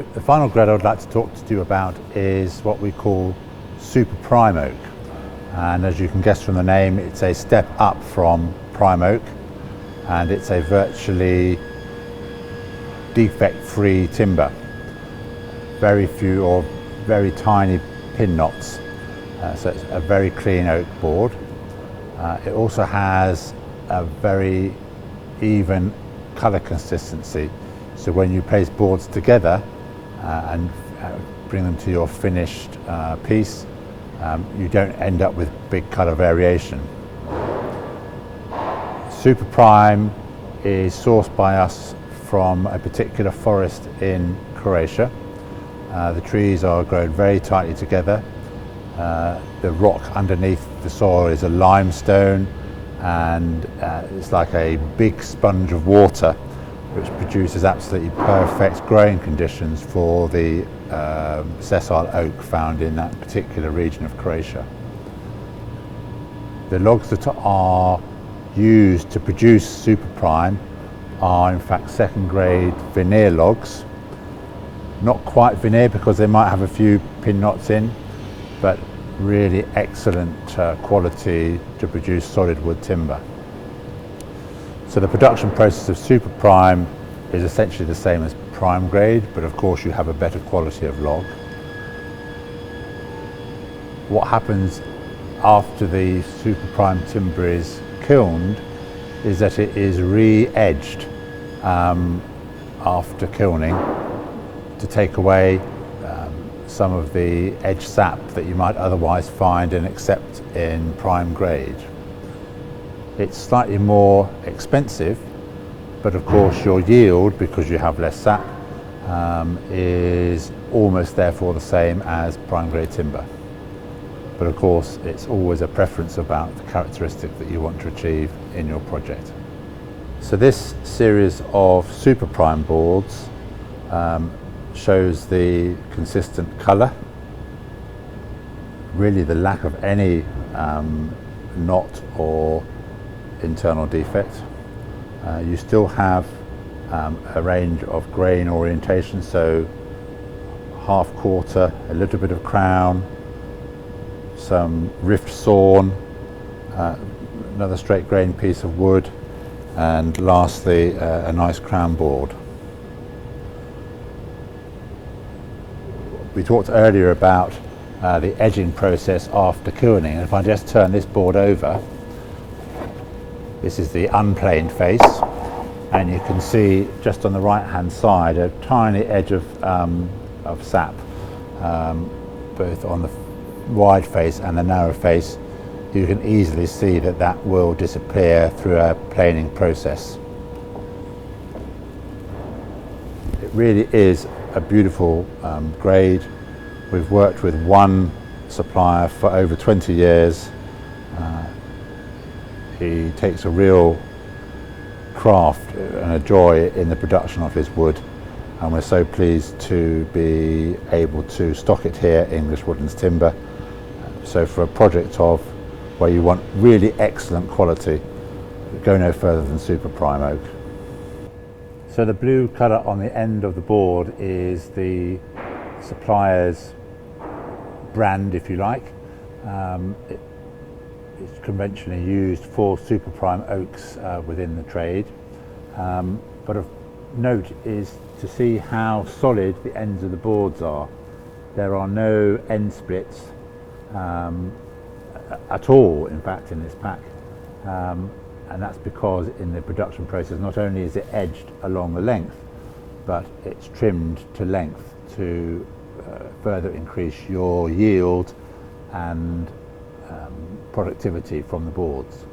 The final grade I would like to talk to you about is what we call super prime oak, and as you can guess from the name, it's a step up from prime oak, and it's a virtually defect-free timber. Very few or very tiny pin knots, so it's a very clean oak board. It also has a very even colour consistency, so when you place boards together and bring them to your finished piece, you don't end up with big colour variation. Super Prime is sourced by us from a particular forest in Croatia. The trees are grown very tightly together. The rock underneath the soil is a limestone, and it's like a big sponge of water, which produces absolutely perfect growing conditions for the sessile oak found in that particular region of Croatia. The logs that are used to produce Super Prime are in fact second grade veneer logs. Not quite veneer because they might have a few pin knots in, but really excellent quality to produce solid wood timber. So the production process of Super Prime is essentially the same as prime grade, but of course you have a better quality of log. What happens after the Super Prime timber is kilned is that it is re-edged after kilning to take away some of the edge sap that you might otherwise find and accept in prime grade. It's slightly more expensive, but of course your yield, because you have less sap, is almost therefore the same as prime grade timber. But of course it's always a preference about the characteristic that you want to achieve in your project. So this series of Super Prime boards shows the consistent colour, really the lack of any knot or internal defect. You still have a range of grain orientation, so half quarter, a little bit of crown, some rift sawn, another straight grain piece of wood, and lastly a nice crown board. We talked earlier about the edging process after kilning, and if I just turn this board over, this is the unplaned face, and you can see just on the right hand side a tiny edge of sap, both on the wide face and the narrow face. You can easily see that that will disappear through a planing process. It really is a beautiful grade. We've worked with one supplier for over 20 years. He takes a real craft and a joy in the production of his wood, and we're so pleased to be able to stock it here, English Woodlands Timber. So for a project of where you want really excellent quality, go no further than Super Prime oak. So the blue colour on the end of the board is the supplier's brand, if you like. It's conventionally used for Super Prime oaks within the trade. But of note is to see how solid the ends of the boards are. There are no end splits at all, in fact, in this pack. And that's because in the production process, not only is it edged along the length, but it's trimmed to length to further increase your yield and productivity from the boards.